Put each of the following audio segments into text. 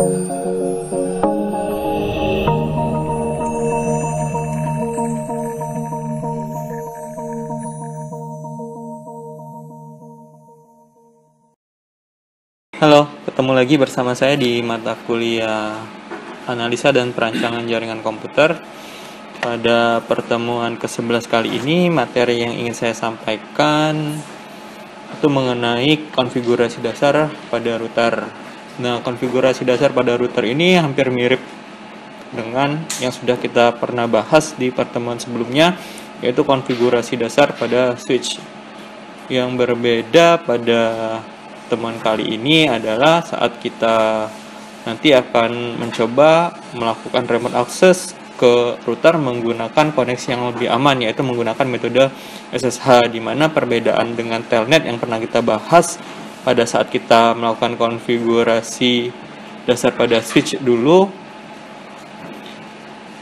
Halo, ketemu lagi bersama saya di mata kuliah Analisa dan Perancangan Jaringan Komputer. Pada pertemuan ke-11 kali ini, materi yang ingin saya sampaikan itu mengenai konfigurasi dasar pada router. Nah, konfigurasi dasar pada router ini hampir mirip dengan yang sudah kita pernah bahas di pertemuan sebelumnya, yaitu konfigurasi dasar pada switch. Yang berbeda pada temuan kali ini adalah saat kita nanti akan mencoba melakukan remote access ke router menggunakan koneksi yang lebih aman, yaitu menggunakan metode SSH, di mana perbedaan dengan telnet yang pernah kita bahas pada saat kita melakukan konfigurasi dasar pada switch dulu,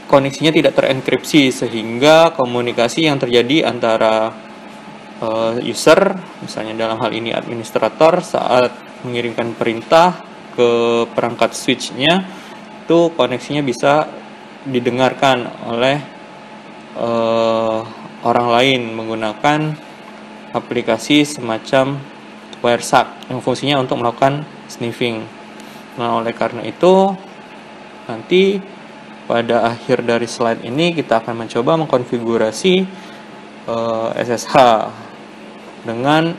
koneksinya tidak terenkripsi sehingga komunikasi yang terjadi antara user, misalnya dalam hal ini administrator, saat mengirimkan perintah ke perangkat switch-nya, itu koneksinya bisa didengarkan oleh orang lain menggunakan aplikasi semacam Wireshark yang fungsinya untuk melakukan sniffing. Nah, oleh karena itu nanti pada akhir dari slide ini kita akan mencoba mengkonfigurasi SSH dengan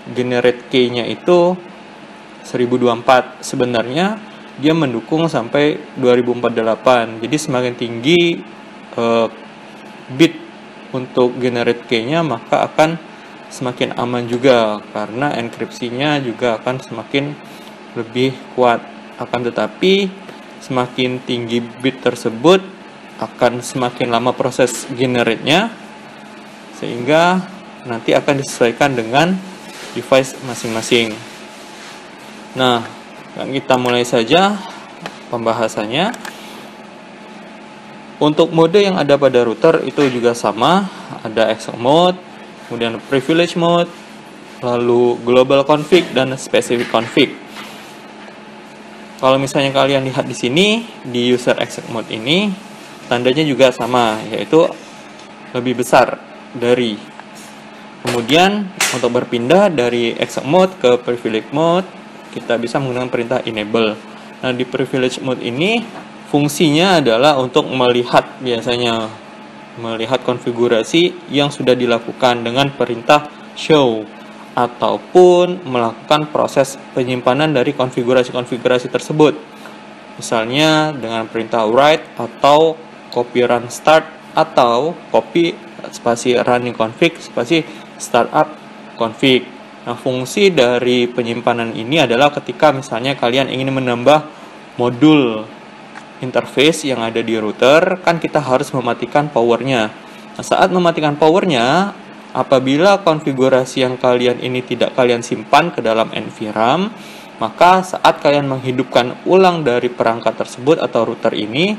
generate key-nya itu 1024. Sebenarnya dia mendukung sampai 2048. Jadi semakin tinggi bit untuk generate key-nya, maka akan semakin aman juga karena enkripsinya juga akan semakin lebih kuat. Akan tetapi semakin tinggi bit tersebut akan semakin lama proses generate-nya, sehingga nanti akan disesuaikan dengan device masing-masing. Nah, kita mulai saja pembahasannya. Untuk mode yang ada pada router itu juga sama, ada exec mode, kemudian privilege mode, lalu global config dan specific config. Kalau misalnya kalian lihat di sini di user exec mode ini, tandanya juga sama, yaitu lebih besar dari. Kemudian untuk berpindah dari exec mode ke privilege mode, kita bisa menggunakan perintah enable. Nah, di privilege mode ini fungsinya adalah untuk biasanya melihat konfigurasi yang sudah dilakukan dengan perintah show, ataupun melakukan proses penyimpanan dari konfigurasi-konfigurasi tersebut. Misalnya dengan perintah write atau copy run start, atau copy spasi running config spasi startup config. Nah, fungsi dari penyimpanan ini adalah ketika misalnya kalian ingin menambah modul interface yang ada di router, kan kita harus mematikan powernya. Nah, saat mematikan powernya, apabila konfigurasi yang kalian ini tidak kalian simpan ke dalam NVRAM, maka saat kalian menghidupkan ulang dari perangkat tersebut atau router ini,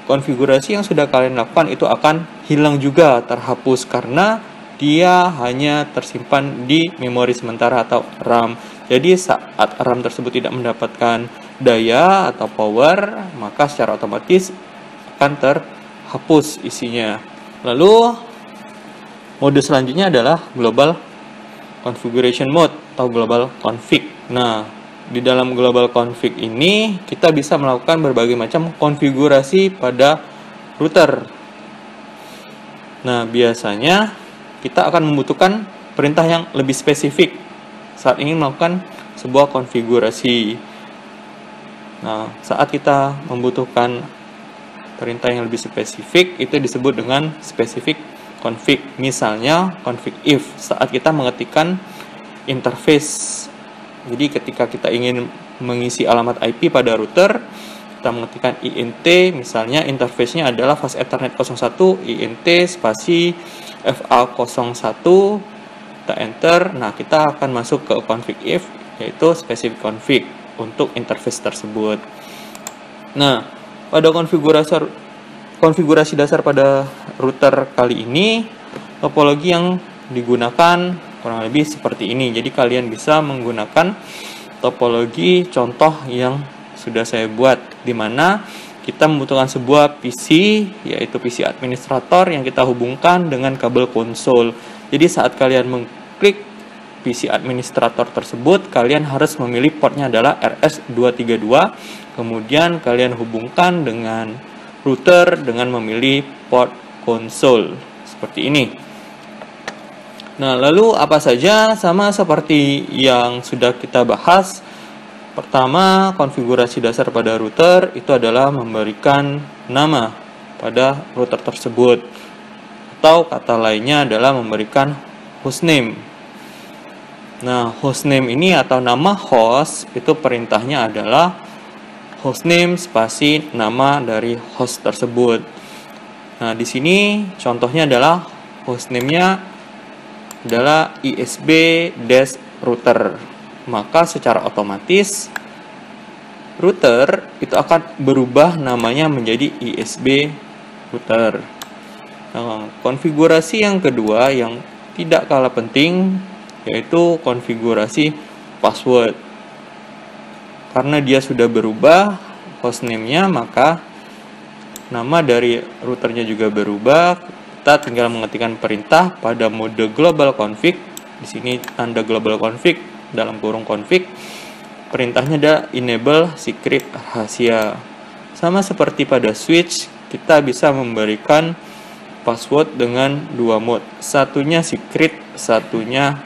konfigurasi yang sudah kalian lakukan itu akan hilang juga, terhapus, karena dia hanya tersimpan di memori sementara atau RAM. Jadi saat RAM tersebut tidak mendapatkan daya atau power, maka secara otomatis akan terhapus isinya. Lalu mode selanjutnya adalah global configuration mode atau global config. Nah, di dalam global config ini kita bisa melakukan berbagai macam konfigurasi pada router. Nah, biasanya kita akan membutuhkan perintah yang lebih spesifik saat ingin melakukan sebuah konfigurasi. Nah, saat kita membutuhkan perintah yang lebih spesifik, itu disebut dengan specific config. Misalnya config if saat kita mengetikkan interface. Jadi ketika kita ingin mengisi alamat IP pada router, kita mengetikkan int, misalnya interface-nya adalah fast ethernet 01, int spasi FA01, kita enter. Nah, kita akan masuk ke config if, yaitu specific config untuk interface tersebut. Nah, pada konfigurasi dasar pada router kali ini, topologi yang digunakan kurang lebih seperti ini. Jadi kalian bisa menggunakan topologi contoh yang sudah saya buat, di mana kita membutuhkan sebuah PC, yaitu PC administrator yang kita hubungkan dengan kabel konsol. Jadi saat kalian mengklik PC administrator tersebut, kalian harus memilih portnya adalah RS232, kemudian kalian hubungkan dengan router dengan memilih port konsol, seperti ini. Nah, lalu apa saja? Sama seperti yang sudah kita bahas. Pertama, konfigurasi dasar pada router itu adalah memberikan nama pada router tersebut, atau kata lainnya adalah memberikan hostname. Nah, hostname ini atau nama host itu perintahnya adalah hostname spasi nama dari host tersebut. Nah, di sini contohnya adalah hostname-nya adalah ISB-router. Maka secara otomatis router itu akan berubah namanya menjadi ISB router. Nah, konfigurasi yang kedua yang tidak kalah penting yaitu konfigurasi password. Karena dia sudah berubah hostname-nya, maka nama dari routernya juga berubah. Kita tinggal mengetikkan perintah pada mode global config. Di sini tanda global config dalam kurung config, perintahnya ada enable secret rahasia. Sama seperti pada switch, kita bisa memberikan password dengan dua mode, satunya secret, satunya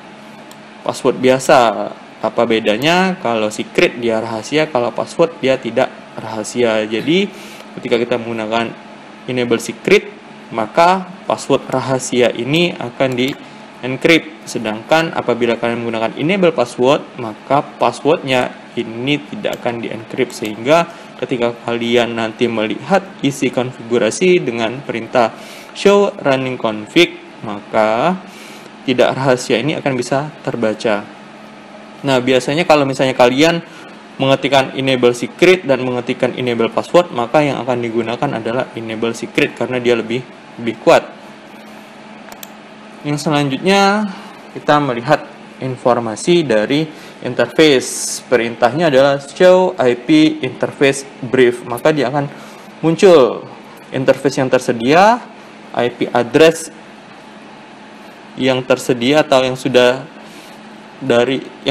password biasa. Apa bedanya? Kalau secret dia rahasia, kalau password dia tidak rahasia. Jadi ketika kita menggunakan enable secret, maka password rahasia ini akan di encrypt. Sedangkan apabila kalian menggunakan enable password, maka passwordnya ini tidak akan di encrypt, sehingga ketika kalian nanti melihat isi konfigurasi dengan perintah show running config, maka tidak rahasia ini akan bisa terbaca. Nah, biasanya kalau misalnya kalian mengetikkan enable secret dan mengetikkan enable password, maka yang akan digunakan adalah enable secret karena dia lebih kuat. Yang selanjutnya kita melihat informasi dari interface. Perintahnya adalah show IP interface brief. Maka dia akan muncul interface yang tersedia, IP address yang tersedia atau yang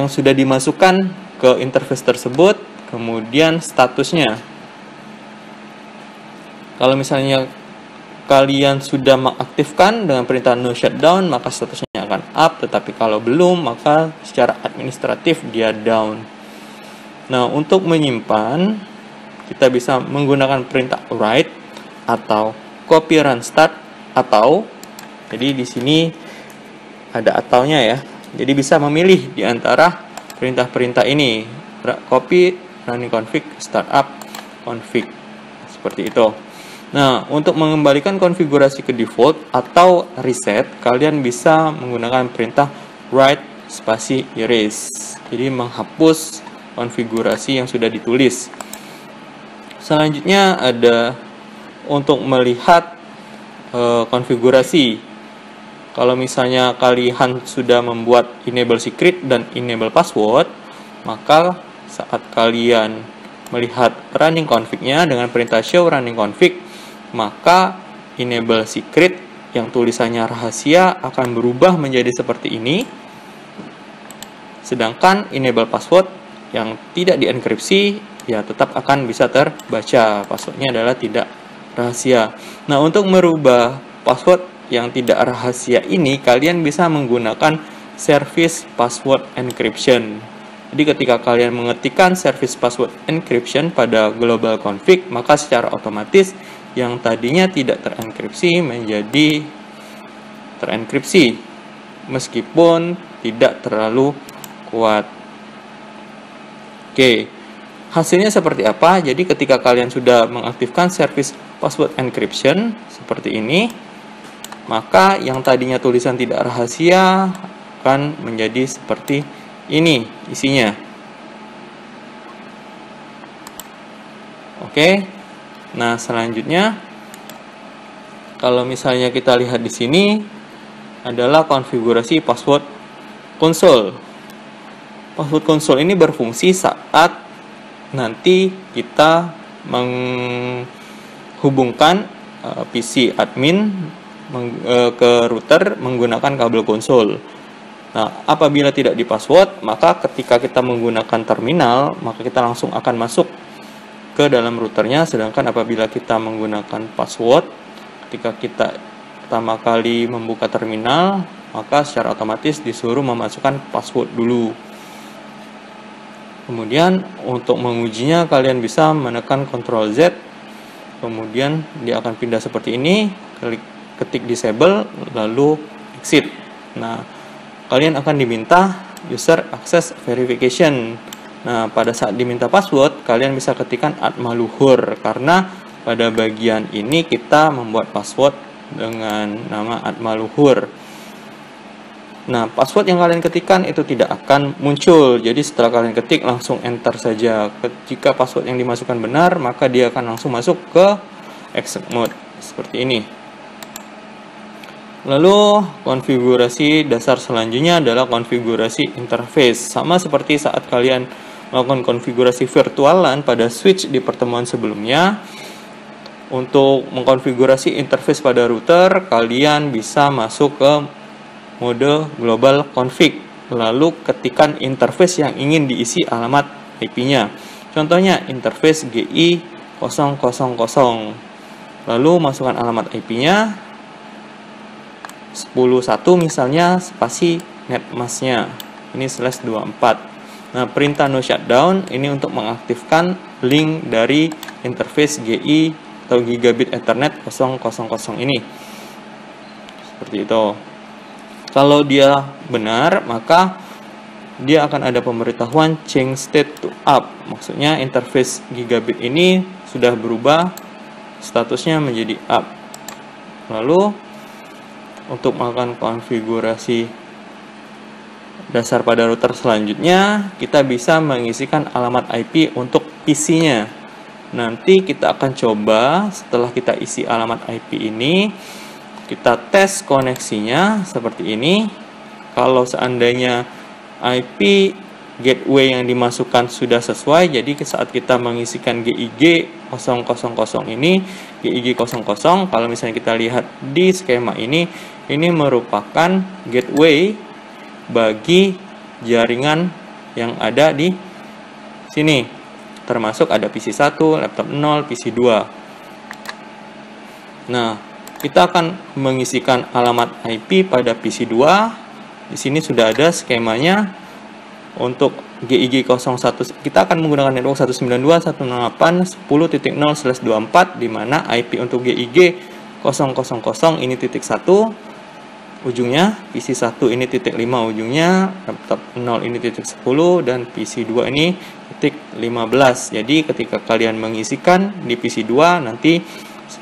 sudah dimasukkan ke interface tersebut, kemudian statusnya. Kalau misalnya kalian sudah mengaktifkan dengan perintah no shutdown, maka statusnya akan up, tetapi kalau belum, maka secara administratif dia down. Nah, untuk menyimpan, kita bisa menggunakan perintah write atau copy run start, atau jadi di sini ada ataunya ya. Jadi bisa memilih di antara perintah-perintah ini, copy running config, startup config, seperti itu. Nah, untuk mengembalikan konfigurasi ke default atau reset, kalian bisa menggunakan perintah write spasi erase. Jadi menghapus konfigurasi yang sudah ditulis. Selanjutnya ada untuk melihat konfigurasi. Kalau misalnya kalian sudah membuat enable secret dan enable password, maka saat kalian melihat running config-nya dengan perintah show running config, maka enable secret yang tulisannya rahasia akan berubah menjadi seperti ini. Sedangkan enable password yang tidak dienkripsi ya tetap akan bisa terbaca. Passwordnya adalah tidak rahasia. Nah, untuk merubah password yang tidak rahasia ini, kalian bisa menggunakan service password encryption. Jadi ketika kalian mengetikkan service password encryption pada global config, maka secara otomatis yang tadinya tidak terenkripsi menjadi terenkripsi meskipun tidak terlalu kuat. Oke, hasilnya seperti apa? Jadi ketika kalian sudah mengaktifkan service password encryption seperti ini, maka yang tadinya tulisan tidak rahasia akan menjadi seperti ini isinya. Oke. Nah, selanjutnya kalau misalnya kita lihat di sini adalah konfigurasi password konsol. Password konsol ini berfungsi saat nanti kita menghubungkan PC admin ke router menggunakan kabel konsol. Nah, apabila tidak di password, maka ketika kita menggunakan terminal, maka kita langsung akan masuk ke dalam routernya. Sedangkan apabila kita menggunakan password, ketika kita pertama kali membuka terminal, maka secara otomatis disuruh memasukkan password dulu. Kemudian untuk mengujinya, kalian bisa menekan Ctrl Z, kemudian dia akan pindah seperti ini, ketik disable, lalu exit. Nah, kalian akan diminta user access verification. Nah, pada saat diminta password, kalian bisa ketikkan @maluhur, karena pada bagian ini kita membuat password dengan nama @maluhur. Nah, password yang kalian ketikkan itu tidak akan muncul. Jadi setelah kalian ketik, langsung enter saja. Jika password yang dimasukkan benar, maka dia akan langsung masuk ke exec mode seperti ini. Lalu konfigurasi dasar selanjutnya adalah konfigurasi interface. Sama seperti saat kalian melakukan konfigurasi virtual LAN pada switch di pertemuan sebelumnya. Untuk mengkonfigurasi interface pada router, kalian bisa masuk ke mode global config, lalu ketikkan interface yang ingin diisi alamat IP-nya. Contohnya interface GI 000. Lalu masukkan alamat IP-nya 10.1 misalnya, spasi netmasknya ini /24. Nah, perintah no shutdown ini untuk mengaktifkan link dari interface GI atau gigabit Ethernet 000 ini. Seperti itu. Kalau dia benar, maka dia akan ada pemberitahuan change state to up. Maksudnya interface gigabit ini sudah berubah statusnya menjadi up. Lalu untuk melakukan konfigurasi dasar pada router selanjutnya, kita bisa mengisikan alamat IP untuk PC-nya. Nanti kita akan coba setelah kita isi alamat IP ini, kita tes koneksinya seperti ini. Kalau seandainya IP gateway yang dimasukkan sudah sesuai, jadi saat kita mengisikan GIG 000 ini, GIG 00, kalau misalnya kita lihat di skema ini merupakan gateway bagi jaringan yang ada di sini. Termasuk ada PC1, laptop 0, PC2. Nah, kita akan mengisikan alamat IP pada PC2. Di sini sudah ada skemanya. Untuk GIG 01, kita akan menggunakan network 192.168.10.0/24, di mana IP untuk GIG 000 ini titik 1 ujungnya, PC1 ini titik 5 ujungnya, laptop 0 ini titik 10, dan PC2 ini titik 15. Jadi ketika kalian mengisikan di PC2 nanti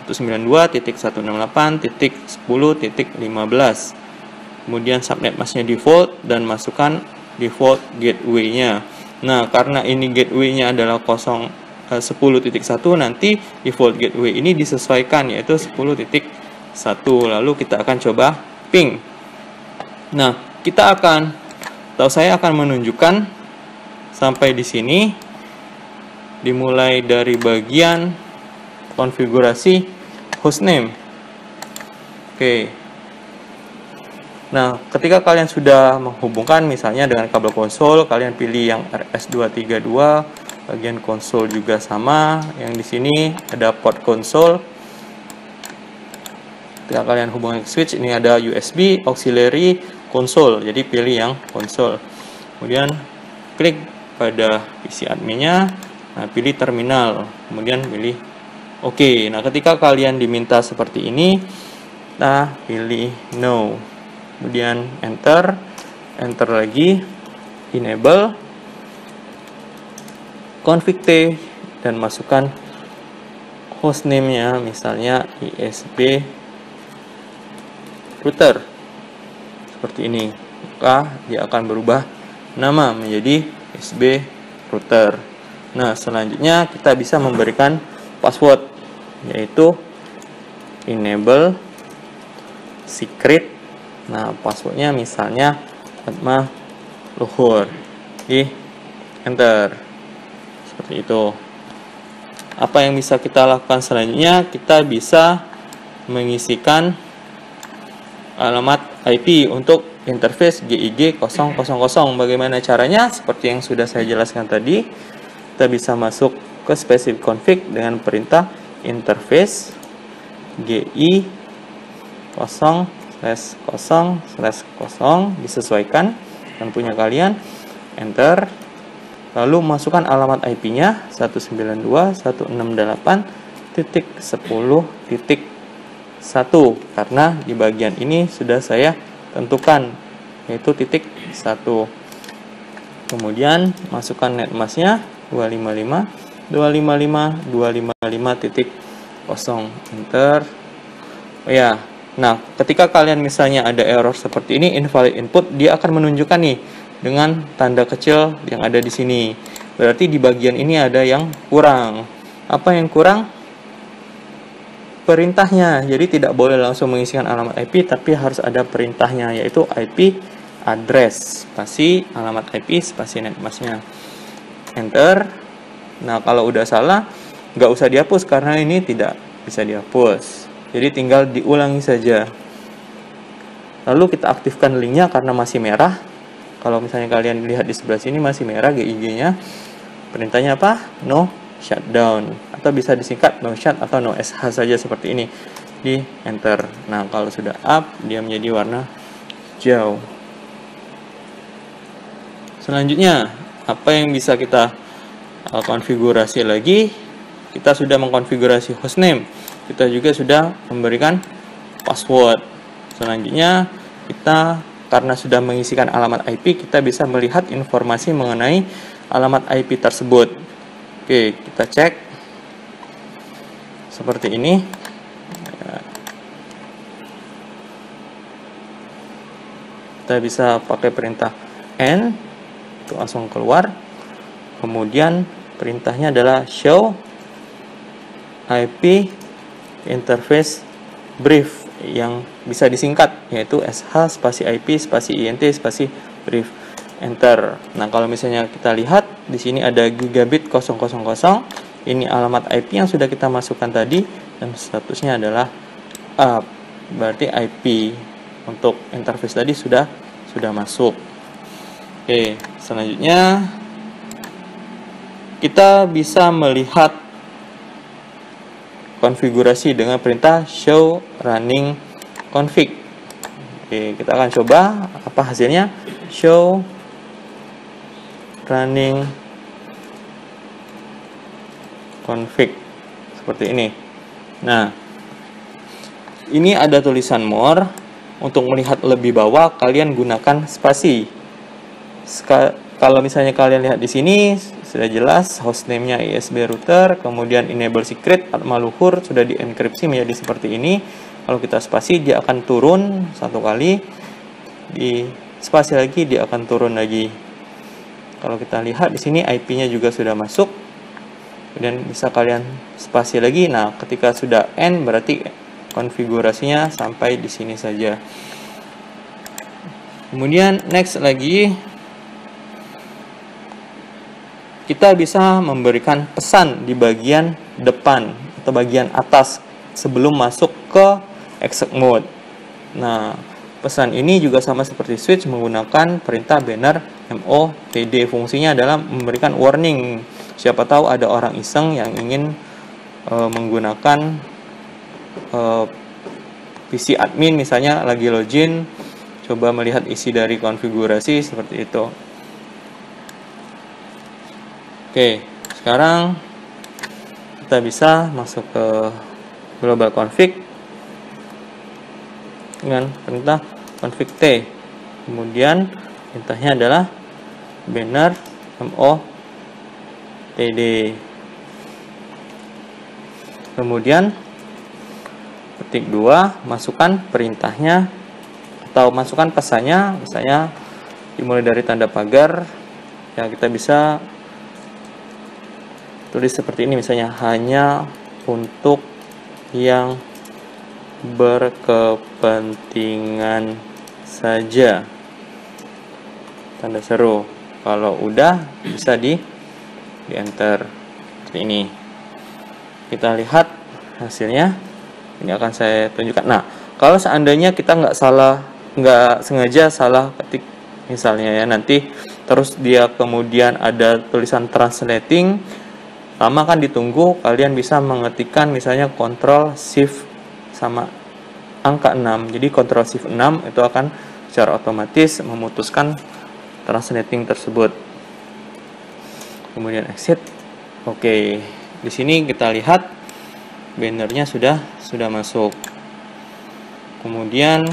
192.168.10.15. Kemudian subnet masknya default dan masukkan default gateway-nya. Nah, karena ini gateway-nya adalah 10.1, nanti default gateway ini disesuaikan yaitu 10.1. Lalu kita akan coba ping. Nah, saya akan menunjukkan sampai di sini, dimulai dari bagian konfigurasi hostname. Oke. Nah, ketika kalian sudah menghubungkan misalnya dengan kabel konsol, kalian pilih yang RS232, bagian konsol juga sama. Yang di sini ada port konsol. Ketika kalian hubungkan switch, ini ada USB, auxiliary, konsol. Jadi pilih yang konsol. Kemudian klik pada PC adminnya. Nah, pilih terminal. Kemudian pilih OK. Nah, ketika kalian diminta seperti ini, kita pilih no. Kemudian enter lagi, enable, config T, dan masukkan hostname-nya, misalnya ISB router. Seperti ini. Maka dia akan berubah nama menjadi ISB router. Nah, selanjutnya kita bisa memberikan password, yaitu enable secret. Nah, passwordnya misalnya @maluhur. Enter. seperti itu. Apa yang bisa kita lakukan selanjutnya? Kita bisa mengisikan alamat IP untuk interface GIG 000. Bagaimana caranya? Seperti yang sudah saya jelaskan tadi, kita bisa masuk ke specific config dengan perintah interface GI 0/0/0, disesuaikan dengan punya kalian, enter, lalu masukkan alamat IP-nya 192.168.10.1 karena di bagian ini sudah saya tentukan, yaitu titik 1. Kemudian masukkan netmasknya 255.255.255.0, enter. Oh ya, nah ketika kalian misalnya ada error seperti ini, invalid input, dia akan menunjukkan nih dengan tanda kecil yang ada di sini. Berarti di bagian ini ada yang kurang. Apa yang kurang? Perintahnya. Jadi tidak boleh langsung mengisikan alamat IP, tapi harus ada perintahnya, yaitu IP address spasi alamat IP spasi netmasknya. Enter. Nah kalau udah salah, nggak usah dihapus karena ini tidak bisa dihapus. Jadi tinggal diulangi saja. Lalu kita aktifkan linknya karena masih merah. Kalau misalnya kalian lihat di sebelah sini masih merah GIG-nya. Perintahnya apa? No shutdown, atau bisa disingkat no shut atau no sh saja seperti ini. Di enter. Nah kalau sudah up, dia menjadi warna hijau. Selanjutnya, apa yang bisa kita konfigurasi lagi? Kita sudah mengkonfigurasi hostname. Kita juga sudah memberikan password. Selanjutnya, kita karena sudah mengisikan alamat IP, kita bisa melihat informasi mengenai alamat IP tersebut. Oke, kita cek seperti ini. Kita bisa pakai perintah N untuk langsung keluar. Kemudian perintahnya adalah show IP interface brief yang bisa disingkat, yaitu SH spasi IP spasi INT spasi brief, enter. Nah kalau misalnya kita lihat di sini ada gigabit 000, ini alamat IP yang sudah kita masukkan tadi dan statusnya adalah up. Berarti IP untuk interface tadi sudah masuk. Oke, selanjutnya kita bisa melihat konfigurasi dengan perintah show running config. Oke, kita akan coba apa hasilnya. Show running config seperti ini. Nah, ini ada tulisan more. Untuk melihat lebih bawah, kalian gunakan spasi. Kalau misalnya kalian lihat di sini sudah jelas hostname-nya ISB router, kemudian enable secret atma luhur sudah dienkripsi menjadi seperti ini. Kalau kita spasi, dia akan turun satu kali, di spasi lagi dia akan turun lagi. Kalau kita lihat di sini IP-nya juga sudah masuk, kemudian bisa kalian spasi lagi. Nah, ketika sudah end berarti konfigurasinya sampai di sini saja. Kemudian next lagi, kita bisa memberikan pesan di bagian depan atau bagian atas sebelum masuk ke exec mode. Nah, pesan ini juga sama seperti switch menggunakan perintah banner MOTD. Fungsinya adalah memberikan warning. Siapa tahu ada orang iseng yang ingin menggunakan PC admin misalnya lagi login, coba melihat isi dari konfigurasi seperti itu. Oke, sekarang kita bisa masuk ke global config dengan perintah config T. Kemudian perintahnya adalah banner MOTD. Kemudian ketik 2, masukkan perintahnya atau masukkan pesannya, misalnya dimulai dari tanda pagar. Ya, kita bisa tulis seperti ini, misalnya hanya untuk yang berkepentingan saja, tanda seru. Kalau udah bisa di di enter seperti ini. Kita lihat hasilnya. Ini akan saya tunjukkan. Nah, kalau seandainya kita nggak sengaja salah ketik misalnya ya, nanti terus dia kemudian ada tulisan translating, lama kan ditunggu, kalian bisa mengetikkan misalnya Ctrl Shift sama angka 6. Jadi Ctrl Shift 6 itu akan secara otomatis memutuskan translating tersebut. Kemudian exit. Oke, di sini kita lihat bannernya sudah masuk. Kemudian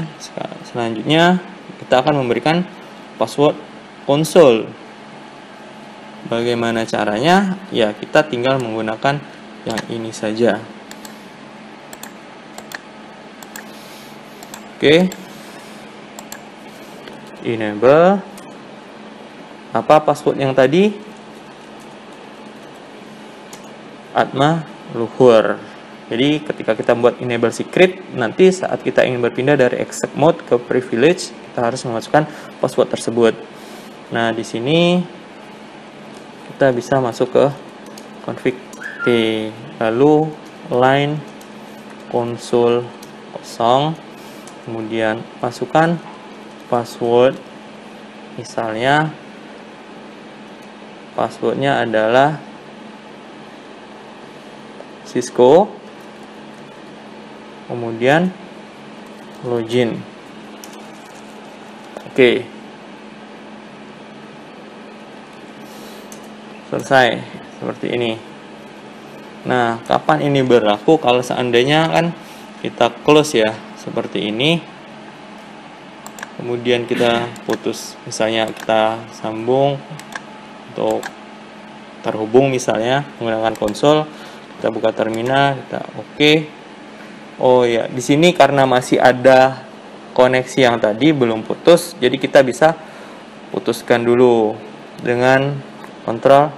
selanjutnya kita akan memberikan password konsol. Bagaimana caranya? Ya, kita tinggal menggunakan yang ini saja. Oke. Enable. Apa password yang tadi? Atma Luhur. Jadi ketika kita membuat enable secret, nanti saat kita ingin berpindah dari exec mode ke privilege, kita harus memasukkan password tersebut. Nah, di sini kita bisa masuk ke config T, lalu line konsol kosong, kemudian masukkan password. Misalnya passwordnya adalah Cisco, kemudian login. Oke. Selesai seperti ini. Nah, kapan ini berlaku? Kalau seandainya kan kita close ya, seperti ini. Kemudian kita putus, misalnya kita sambung untuk terhubung misalnya menggunakan konsol, kita buka terminal, kita oke. Oh ya, di sini karena masih ada koneksi yang tadi belum putus, jadi kita bisa putuskan dulu dengan Ctrl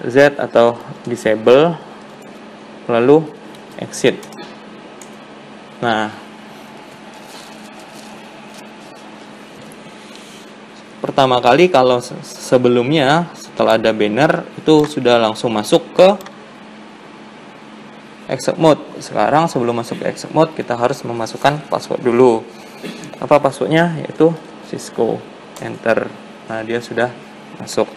Z atau disable, lalu exit. Nah, pertama kali kalau sebelumnya setelah ada banner itu sudah langsung masuk ke exec mode. Sekarang sebelum masuk ke exec mode kita harus memasukkan password dulu. Apa passwordnya? Yaitu Cisco. Enter. Nah, dia sudah masuk.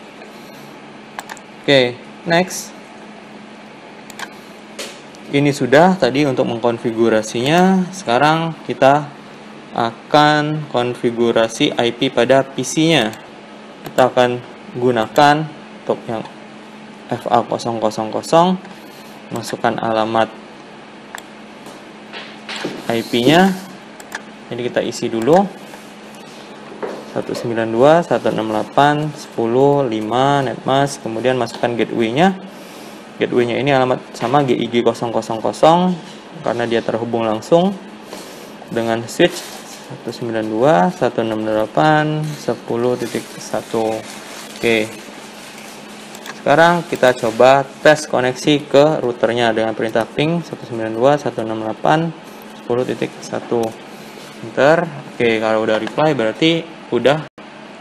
Oke, next. Ini sudah tadi untuk mengkonfigurasinya. Sekarang kita akan konfigurasi IP pada PC-nya. Kita akan gunakan untuk yang FA000, masukkan alamat IP-nya. Jadi kita isi dulu 192.168.10.5 netmask, kemudian masukkan gateway-nya. Gateway-nya ini alamat sama GIG 000 karena dia terhubung langsung dengan switch 192.168.10.1. Oke. Sekarang kita coba tes koneksi ke routernya dengan perintah ping 192.168.10.1. Enter. Oke, kalau udah reply berarti udah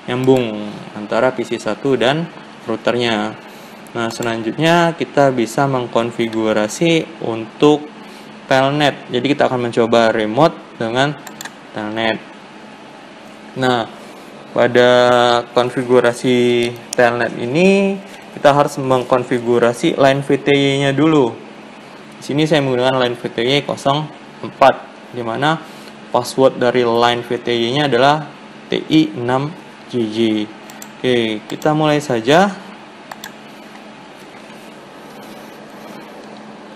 nyambung antara PC 1 dan routernya. Nah, selanjutnya kita bisa mengkonfigurasi untuk telnet. Jadi kita akan mencoba remote dengan telnet. Nah, pada konfigurasi telnet ini kita harus mengkonfigurasi line VTY-nya dulu. Di sini saya menggunakan line VTY 04, di mana password dari line VTY-nya adalah TI6JJ. Oke, kita mulai saja.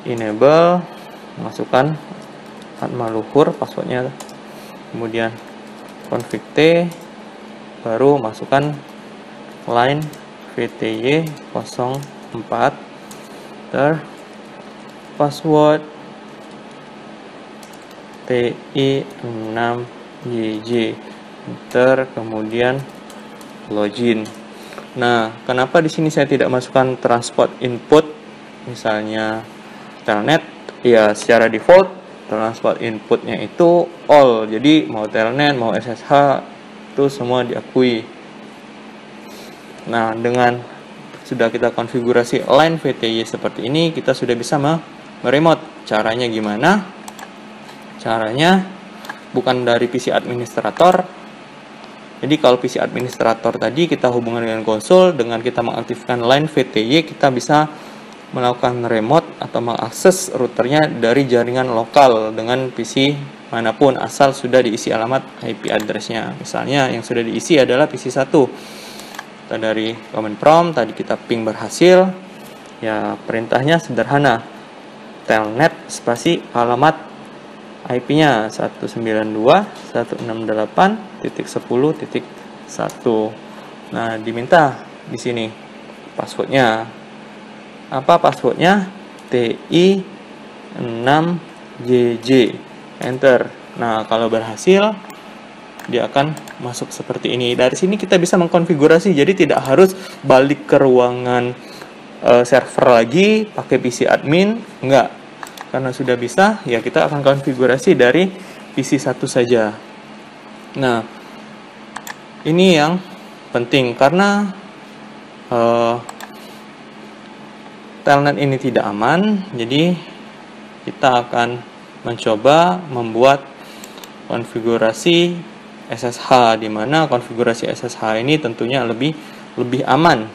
Enable, masukkan Atma Luhur passwordnya, kemudian config T, baru masukkan line VTY 04 password TI6JJ, enter, kemudian login. Nah, kenapa di sini saya tidak masukkan transport input, misalnya telnet? Ya, secara default transport inputnya itu all, jadi mau telnet mau SSH itu semua diakui. Nah, dengan sudah kita konfigurasi line VTY seperti ini, kita sudah bisa meremote. Caranya gimana? Caranya bukan dari PC administrator. Jadi kalau PC administrator tadi kita hubungan dengan konsol, dengan kita mengaktifkan line VTY, kita bisa melakukan remote atau mengakses routernya dari jaringan lokal dengan PC manapun, asal sudah diisi alamat IP address-nya. Misalnya yang sudah diisi adalah PC1. Kita dari command prompt tadi kita ping berhasil. Ya, perintahnya sederhana. Telnet spasi alamat IP-nya 192.168.10.1. Nah, diminta di sini passwordnya. Apa passwordnya? TI6JJ. Enter. Nah, kalau berhasil, dia akan masuk seperti ini. Dari sini kita bisa mengkonfigurasi, jadi tidak harus balik ke ruangan server lagi pakai PC admin, enggak. Karena sudah bisa, ya kita akan konfigurasi dari PC1 saja. Nah, ini yang penting karena telnet ini tidak aman, jadi kita akan mencoba membuat konfigurasi SSH, di mana konfigurasi SSH ini tentunya lebih aman.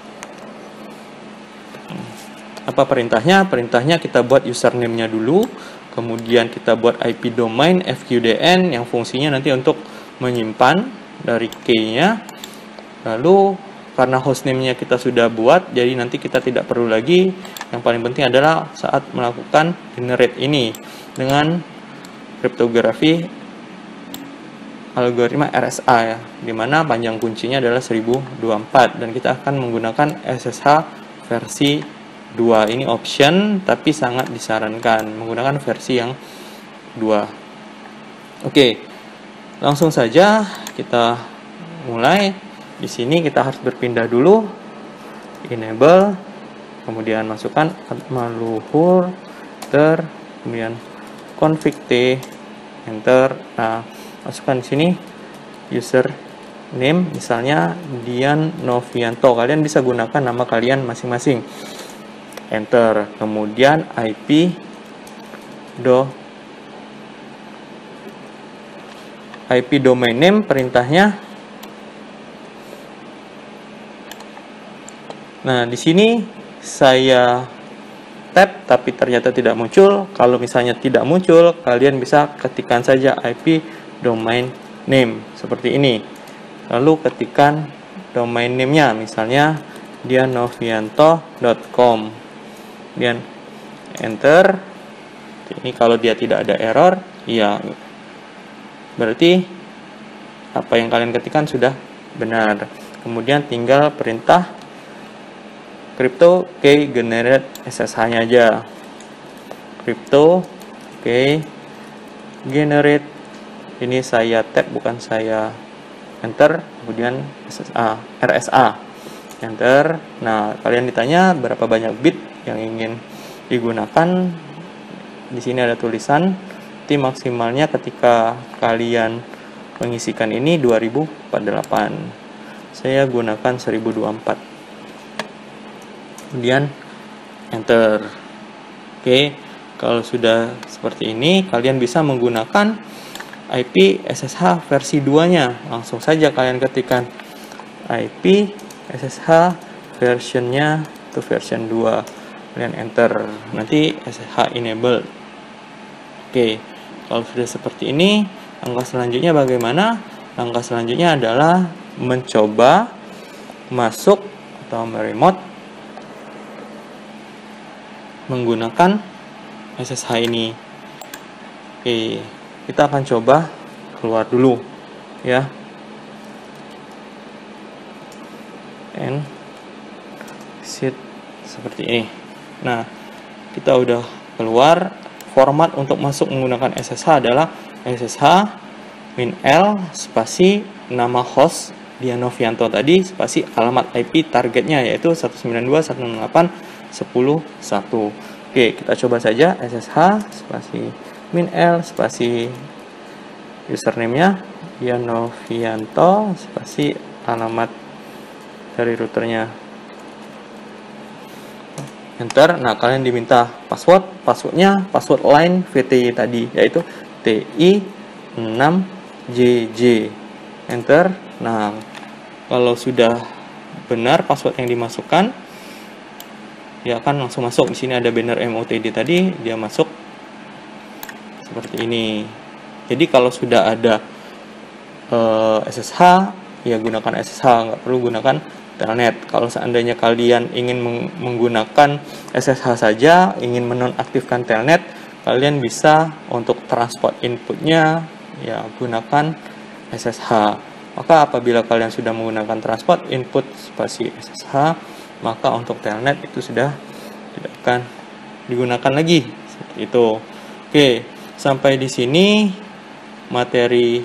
Apa perintahnya? Perintahnya kita buat username-nya dulu, kemudian kita buat IP domain FQDN yang fungsinya nanti untuk menyimpan dari key-nya. Lalu karena hostname-nya kita sudah buat, jadi nanti kita tidak perlu lagi. Yang paling penting adalah saat melakukan generate ini dengan kriptografi algoritma RSA, ya, dimana panjang kuncinya adalah 1024 dan kita akan menggunakan SSH versi 2. Ini option tapi sangat disarankan menggunakan versi yang 2. Oke, langsung saja kita mulai. Di sini kita harus berpindah dulu, enable, kemudian masukkan maluhur ter, kemudian config t, enter. Nah, masukkan di sini user name, misalnya Dian Novianto. Kalian bisa gunakan nama kalian masing-masing. Enter. Kemudian IP domain name, perintahnya. Nah, di sini saya tab tapi ternyata tidak muncul. Kalau misalnya tidak muncul, kalian bisa ketikkan saja IP domain name seperti ini, lalu ketikkan domain name-nya, misalnya dianovianto.com, kemudian enter. Ini kalau dia tidak ada error, ya berarti apa yang kalian ketikkan sudah benar. Kemudian tinggal perintah crypto key generate SSH-nya aja, crypto key generate. Ini saya tab, bukan saya enter, kemudian RSA, enter. Nah, kalian ditanya berapa banyak bit yang ingin digunakan. Di sini ada tulisan, nanti maksimalnya ketika kalian mengisikan ini 2048. Saya gunakan 1024. Kemudian enter. Oke, kalau sudah seperti ini, kalian bisa menggunakan IP SSH versi 2-nya. Langsung saja kalian ketikkan IP SSH versionnya itu version 2, kemudian enter. Nanti SSH enable. Oke, kalau sudah seperti ini, langkah selanjutnya bagaimana? Langkah selanjutnya adalah mencoba masuk atau meremote menggunakan SSH ini. Oke, kita akan coba keluar dulu, ya. And exit seperti ini. Nah, kita udah keluar. Format untuk masuk menggunakan SSH adalah SSH -l spasi nama host Dianovianto tadi spasi alamat IP targetnya yaitu 192.168.10.1. Oke, kita coba saja SSH spasi -l spasi username-nya Dianovianto spasi alamat dari routernya. enter. Nah, kalian diminta passwordnya password line VTY tadi, yaitu TI6JJ, enter. Nah, kalau sudah benar password yang dimasukkan, dia akan langsung masuk. Di sini ada banner MOTD tadi, dia masuk seperti ini. Jadi kalau sudah ada SSH, ya gunakan SSH, nggak perlu gunakan Telnet. Kalau seandainya kalian ingin menggunakan SSH saja, ingin menonaktifkan Telnet, kalian bisa untuk transport inputnya ya gunakan SSH. Maka apabila kalian sudah menggunakan transport input spasi SSH, maka untuk Telnet itu sudah tidak akan digunakan lagi. Seperti itu. Oke, sampai di sini materi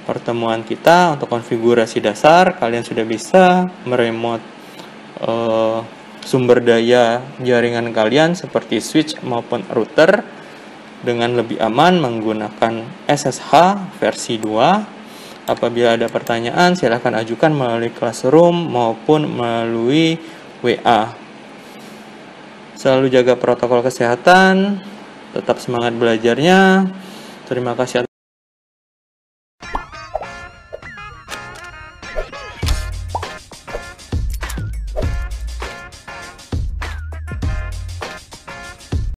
pertemuan kita untuk konfigurasi dasar. Kalian sudah bisa meremote sumber daya jaringan kalian seperti switch maupun router dengan lebih aman menggunakan SSH versi 2. Apabila ada pertanyaan, silahkan ajukan melalui Classroom maupun melalui WA. Selalu jaga protokol kesehatan, tetap semangat belajarnya. Terima kasih.